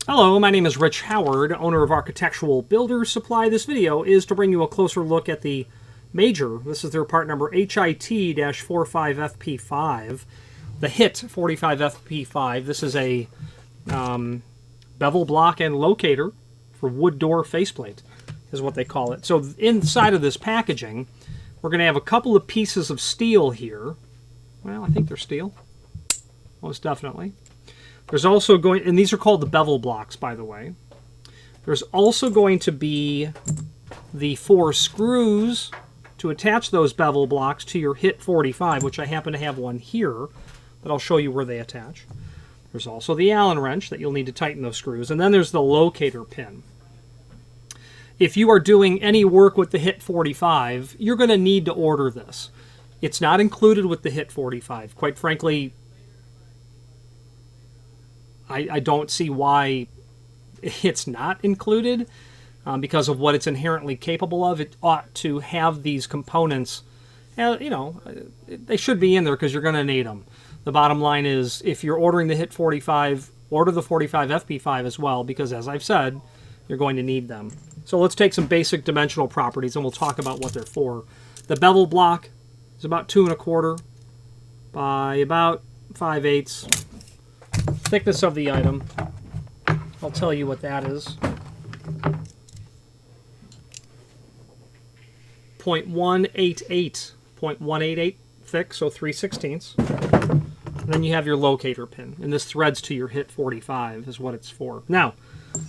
Hello, my name is Rich Howard, owner of Architectural Builders Supply. This video is to bring you a closer look at the Major. This is their part number HIT-45FP5, the HIT 45FP5. This is a bevel block and locator for wood door faceplate, is what they call it. So inside of this packaging, we're going to have a couple of pieces of steel here. Well, I think they're steel, most definitely. There's also going, and these are called the bevel blocks, by the way. There's also going to be the 4 screws to attach those bevel blocks to your HIT 45, which I happen to have one here that I'll show you where they attach. There's also the Allen wrench that you'll need to tighten those screws, and then there's the locator pin. If you are doing any work with the HIT 45, you're going to need to order this. It's not included with the HIT 45. Quite frankly, I don't see why it's not included because of what it's inherently capable of. It ought to have these components. You know, they should be in there because you're going to need them. The bottom line is, if you're ordering the HIT 45, order the 45FP5 as well, because as I've said, you're going to need them. So let's take some basic dimensional properties and we'll talk about what they're for. The bevel block is about 2 1/4 by about 5/8. Thickness of the item, I'll tell you what that is. 0.188 thick, so 3/16. And then you have your locator pin, and this threads to your HIT 45 is what it's for. Now,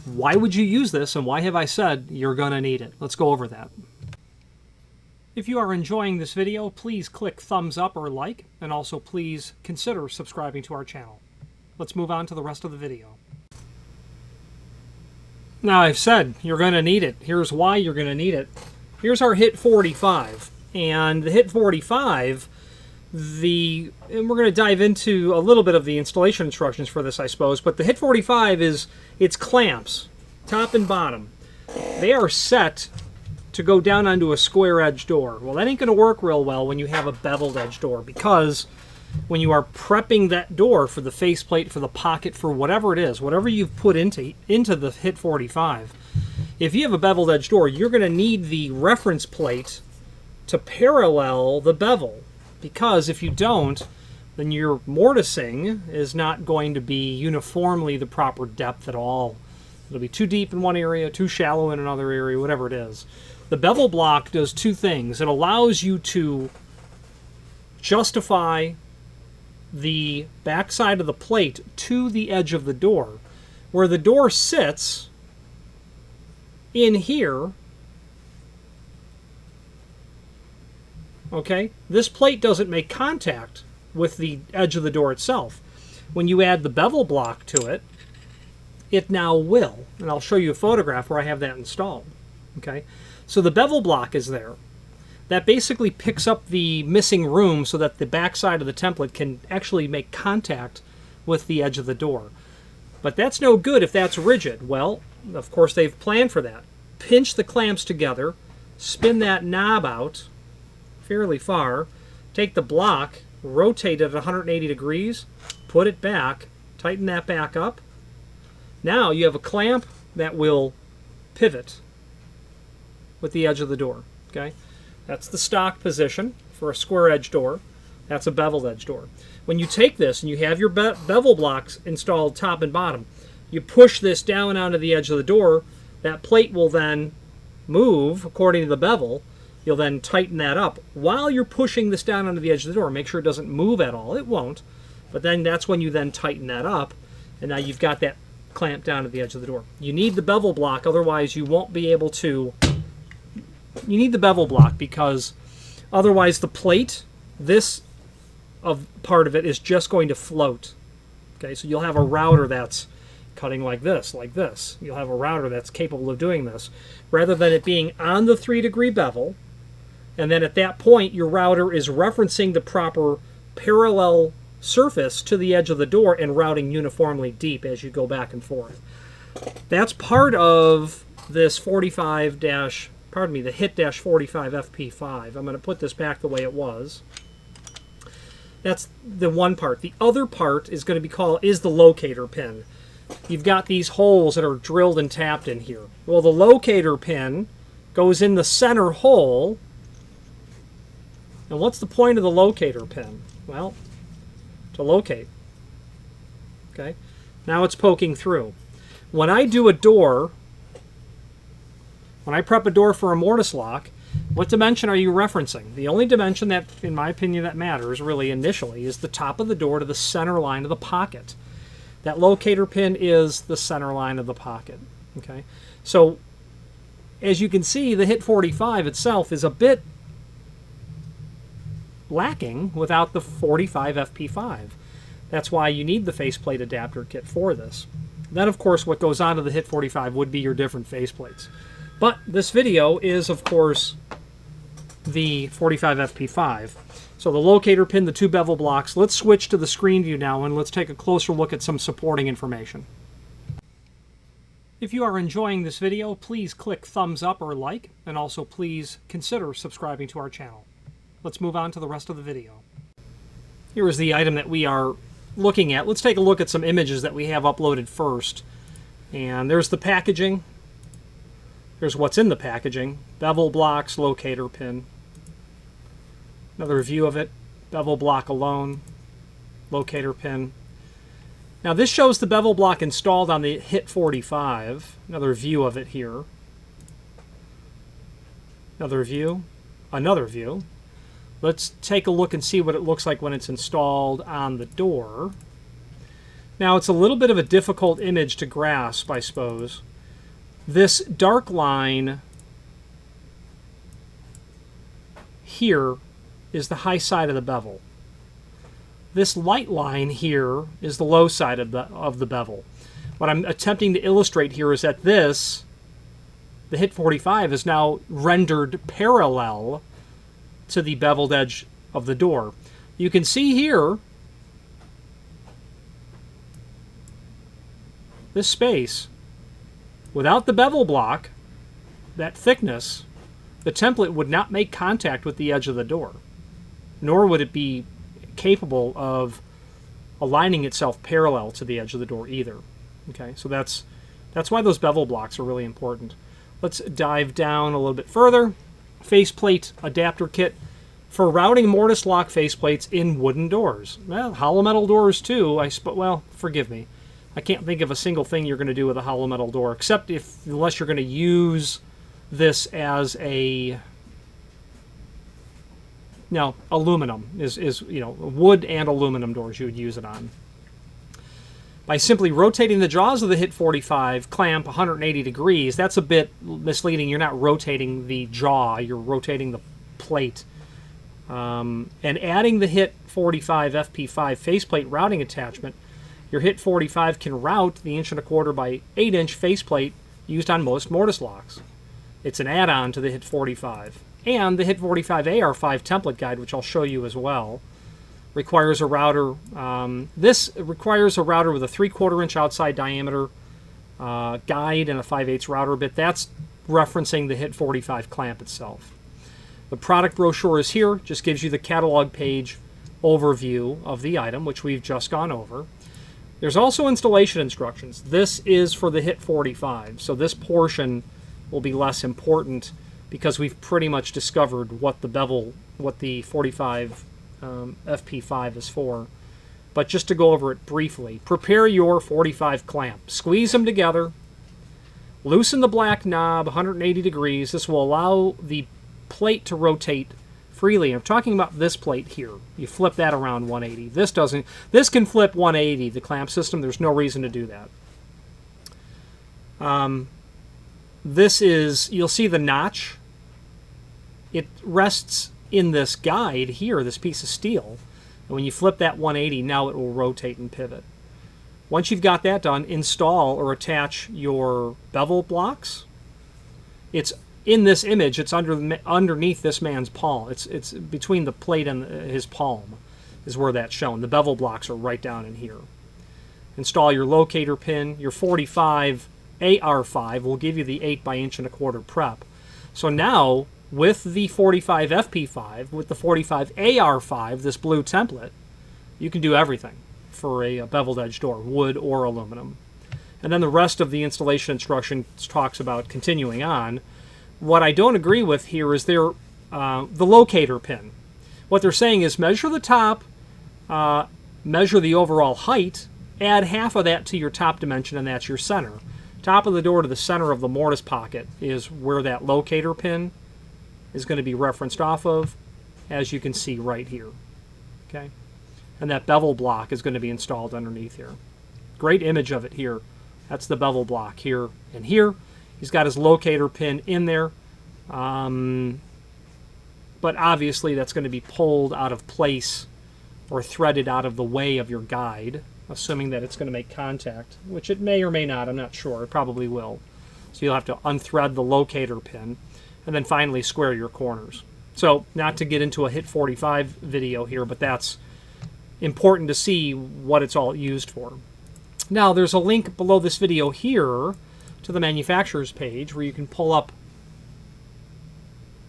why would you use this, and why have I said you're going to need it? Let's go over that. If you are enjoying this video, please click thumbs up or like, and also please consider subscribing to our channel. Let's move on to the rest of the video. Now, I've said you're going to need it. Here's why you're going to need it. Here's our HIT 45. And the HIT 45, and we're going to dive into a little bit of the installation instructions for this, I suppose, but the HIT 45 is its clamps, top and bottom. They are set to go down onto a square edge door. Well, that ain't going to work real well when you have a beveled edge door, because when you are prepping that door for the faceplate, for the pocket, for whatever it is, whatever you've put into the HIT 45, if you have a beveled edge door, you're going to need the reference plate to parallel the bevel, because if you don't, then your mortising is not going to be uniformly the proper depth at all. It'll be too deep in one area, too shallow in another area, whatever it is. The bevel block does 2 things. It allows you to justify the back side of the plate to the edge of the door. Where the door sits in here, okay, this plate doesn't make contact with the edge of the door itself. When you add the bevel block to it, it now will. And I'll show you a photograph where I have that installed. Okay, so the bevel block is there. That basically picks up the missing room so that the back side of the template can actually make contact with the edge of the door. But that's no good if that's rigid. Well, of course they've planned for that. Pinch the clamps together, spin that knob out fairly far, take the block, rotate it at 180 degrees, put it back, tighten that back up. Now you have a clamp that will pivot with the edge of the door. Okay? That's the stock position for a square edge door. That's a beveled edge door. When you take this and you have your bevel blocks installed top and bottom, you push this down onto the edge of the door. That plate will then move according to the bevel. You'll then tighten that up while you're pushing this down onto the edge of the door. Make sure it doesn't move at all. It won't. But then that's when you then tighten that up, and now you've got that clamp down at the edge of the door. You need the bevel block, otherwise you won't be able to. You need the bevel block because otherwise the plate, this part of it is just going to float. Okay, so you'll have a router that's cutting like this, like this. You'll have a router that's capable of doing this, rather than it being on the 3-degree bevel, and then at that point your router is referencing the proper parallel surface to the edge of the door and routing uniformly deep as you go back and forth. That's part of this the HIT-45FP5. I'm going to put this back the way it was. That's the one part. The other part is going to be the locator pin. you've got these holes that are drilled and tapped in here. Well, the locator pin goes in the center hole. And what's the point of the locator pin? Well, to locate. Okay, now it's poking through. When I do a door, when I prep a door for a mortise lock, what dimension are you referencing? The only dimension that, in my opinion, that matters really initially is the top of the door to the center line of the pocket. That locator pin is the center line of the pocket. Okay, so as you can see, the HIT 45 itself is a bit lacking without the 45FP5. That's why you need the Faceplate Adapter Kit for this. Then, of course, what goes onto the HIT 45 would be your different faceplates. But this video is, of course, the 45FP5. So the locator pin, the two bevel blocks. Let's switch to the screen view now and let's take a closer look at some supporting information. If you are enjoying this video, please click thumbs up or like, and also please consider subscribing to our channel. Let's move on to the rest of the video. Here is the item that we are looking at. Let's take a look at some images that we have uploaded first. And there's the packaging. Here's what's in the packaging. Bevel blocks, locator pin. Another view of it. Bevel block alone, locator pin. Now this shows the bevel block installed on the HIT 45. Another view of it here. Another view. Another view. Let's take a look and see what it looks like when it's installed on the door. Now it's a little bit of a difficult image to grasp, I suppose. This dark line here is the high side of the bevel. This light line here is the low side of the bevel. What I'm attempting to illustrate here is that this, the HIT 45, is now rendered parallel to the beveled edge of the door. You can see here this space. Without the bevel block, that thickness, the template would not make contact with the edge of the door, nor would it be capable of aligning itself parallel to the edge of the door either. Okay, so that's why those bevel blocks are really important. Let's dive down a little bit further. Faceplate Adapter Kit for routing mortise lock faceplates in wooden doors. Well, hollow metal doors too. Well, forgive me. I can't think of a single thing you're going to do with a hollow metal door, except unless you're going to use this as a... No, aluminum is wood and aluminum doors you would use it on. By simply rotating the jaws of the HIT 45 clamp 180 degrees, that's a bit misleading. You're not rotating the jaw, you're rotating the plate. And adding the HIT 45 FP5 faceplate routing attachment, your HIT 45 can route the 1¼ by 8" faceplate used on most mortise locks. It's an add-on to the HIT 45. And the HIT 45 AR5 template guide, which I'll show you as well, requires a router. This requires a router with a 3/4" outside diameter guide and a 5/8 router bit. That's referencing the HIT 45 clamp itself. The product brochure is here, just gives you the catalog page overview of the item, which we've just gone over. There's also installation instructions. This is for the HIT 45, so this portion will be less important because we've pretty much discovered what the 45 FP5 is for. But just to go over it briefly, prepare your 45 clamp. Squeeze them together. Loosen the black knob 180 degrees. This will allow the plate to rotate freely. I'm talking about this plate here. You flip that around 180. This doesn't. This can flip 180, the clamp system. There's no reason to do that. This is, you'll see the notch. It rests in this guide here, this piece of steel. And when you flip that 180, now it will rotate and pivot. Once you've got that done, install or attach your bevel blocks. It's in this image, it's underneath this man's palm. It's between the plate and his palm is where that's shown. The bevel blocks are right down in here. Install your locator pin. Your 45 AR5 will give you the 8 by 1¼ prep. So now, with the 45 FP5, with the 45 AR5, this blue template, you can do everything for a beveled edge door, wood or aluminum. And then the rest of the installation instructions talks about continuing on. What I don't agree with here is the locator pin. What they're saying is measure the top, measure the overall height, add half of that to your top dimension, and that's your center. Top of the door to the center of the mortise pocket is where that locator pin is going to be referenced off of, as you can see right here. Okay, and that bevel block is going to be installed underneath here. Great image of it here. That's the bevel block here and here. He's got his locator pin in there, but obviously that's going to be pulled out of place or threaded out of the way of your guide, assuming that it's going to make contact, which it may or may not. I'm not sure. It probably will. So you'll have to unthread the locator pin and then finally square your corners. So not to get into a HIT 45 video here, but that's important to see what it's all used for. Now there's a link below this video here to the manufacturer's page where you can pull up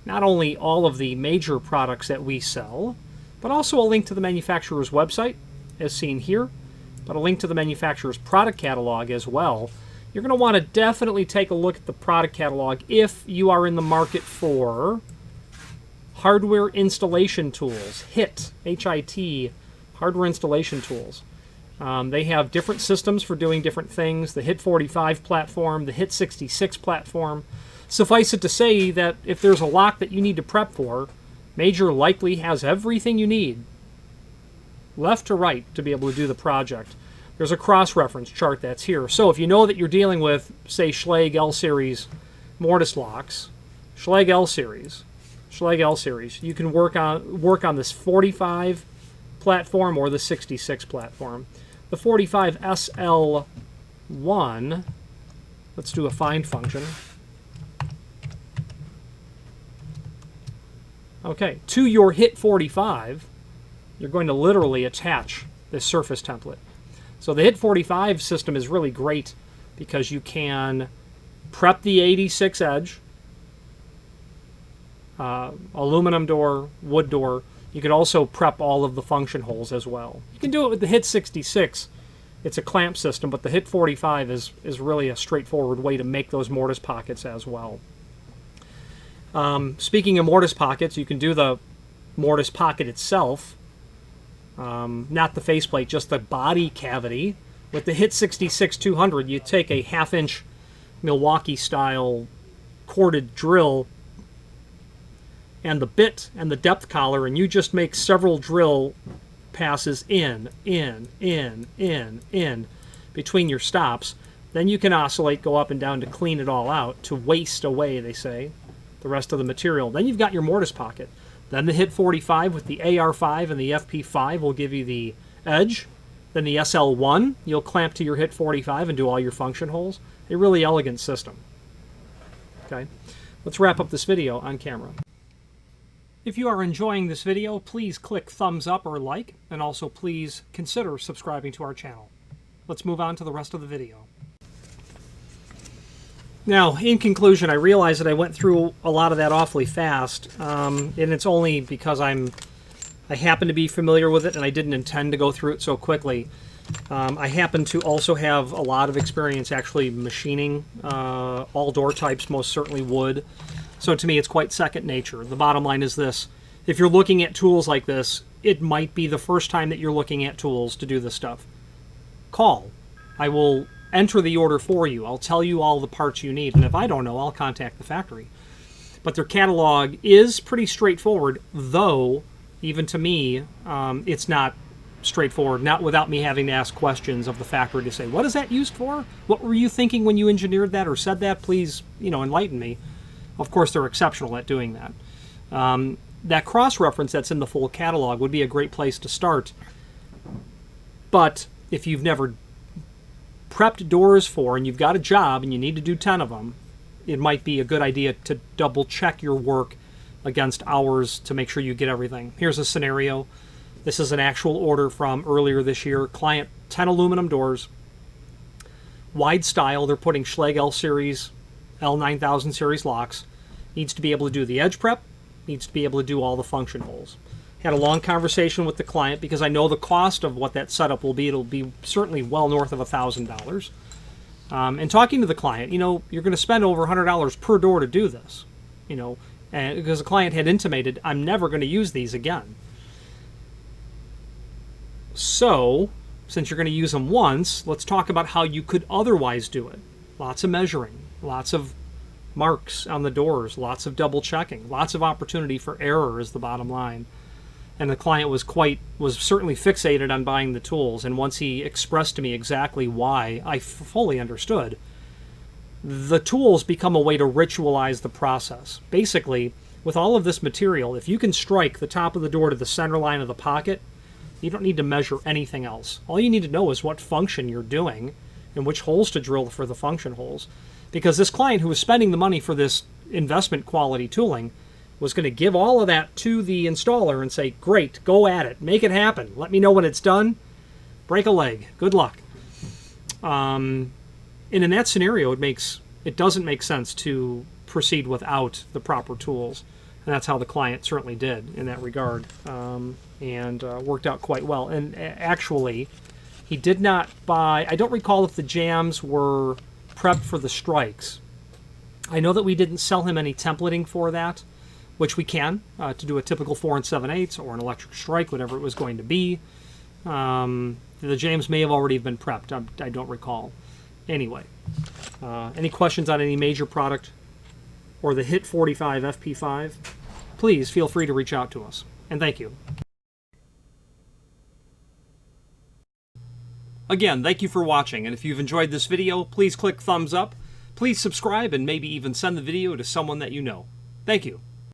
not only all of the major products that we sell, but also a link to the manufacturer's website, as seen here, but a link to the manufacturer's product catalog as well. You're going to want to definitely take a look at the product catalog if you are in the market for hardware installation tools, HIT, H-I-T, hardware installation tools. They have different systems for doing different things, the HIT 45 platform, the HIT 66 platform. Suffice it to say that if there's a lock that you need to prep for, Major likely has everything you need, left to right, to be able to do the project. There's a cross-reference chart that's here. So if you know that you're dealing with, say, Schlage L-Series mortise locks, Schlage L-Series, you can work on this 45 platform or the 66 platform. The 45 SL1, let's do a find function. Okay, to your HIT 45, you're going to literally attach this surface template. So the HIT 45 system is really great because you can prep the 86 edge, aluminum door, wood door. You could also prep all of the function holes as well. You can do it with the HIT 66. It's a clamp system, but the HIT 45 is really a straightforward way to make those mortise pockets as well. Speaking of mortise pockets, you can do the mortise pocket itself, not the faceplate, just the body cavity. With the HIT 66-200, you take a half-inch Milwaukee-style corded drill and the bit and the depth collar, and you just make several drill passes in between your stops. Then you can oscillate, go up and down to clean it all out, to waste away, they say, the rest of the material. Then you've got your mortise pocket. Then the HIT 45 with the AR5 and the FP5 will give you the edge. Then the SL1, you'll clamp to your HIT 45 and do all your function holes. A really elegant system. Okay, let's wrap up this video on camera. If you are enjoying this video, please click thumbs up or like, and also please consider subscribing to our channel. Let's move on to the rest of the video. Now, in conclusion, I realize that I went through a lot of that awfully fast, and it's only because I happen to be familiar with it and I didn't intend to go through it so quickly. I happen to also have a lot of experience actually machining all door types, most certainly wood. So to me, it's quite second nature. The bottom line is this. If you're looking at tools like this, it might be the first time that you're looking at tools to do this stuff. Call. I will enter the order for you. I'll tell you all the parts you need, and if I don't know, I'll contact the factory. But their catalog is pretty straightforward, though, even to me, it's not straightforward, not without me having to ask questions of the factory to say, what is that used for? What were you thinking when you engineered that or said that? Please, enlighten me. Of course, they're exceptional at doing that. That cross-reference that's in the full catalog would be a great place to start. But if you've never prepped doors for, and you've got a job and you need to do 10 of them, it might be a good idea to double check your work against hours to make sure you get everything. Here's a scenario. This is an actual order from earlier this year. Client, 10 aluminum doors, wide style. They're putting Schlage L-Series, L9000 series locks. Needs to be able to do the edge prep, needs to be able to do all the function holes. Had a long conversation with the client because I know the cost of what that setup will be. It'll be certainly well north of $1,000. And talking to the client, you know, you're going to spend over $100 per door to do this, you know, and because the client had intimated, I'm never going to use these again. So, since you're going to use them once, let's talk about how you could otherwise do it. Lots of measuring, lots of marks on the doors, lots of double checking, lots of opportunity for error is the bottom line. And the client was certainly fixated on buying the tools, and once he expressed to me exactly why, I fully understood. The tools become a way to ritualize the process. Basically, with all of this material, if you can strike the top of the door to the center line of the pocket, you don't need to measure anything else. All you need to know is what function you're doing and which holes to drill for the function holes. Because this client who was spending the money for this investment quality tooling was going to give all of that to the installer and say, great, go at it, make it happen, let me know when it's done, break a leg, good luck. And in that scenario, it doesn't make sense to proceed without the proper tools. And that's how the client certainly did in that regard, and worked out quite well. And actually, he did not buy, I don't recall if the jambs were prepped for the strikes. I know that we didn't sell him any templating for that, which we can, to do a typical 4 7/8 or an electric strike, whatever it was going to be. The jambs may have already been prepped, I don't recall. Anyway, any questions on any major product or the hit 45 FP5, please feel free to reach out to us. And thank you. Again, thank you for watching, and if you've enjoyed this video, please click thumbs up, please subscribe, and maybe even send the video to someone that you know. Thank you.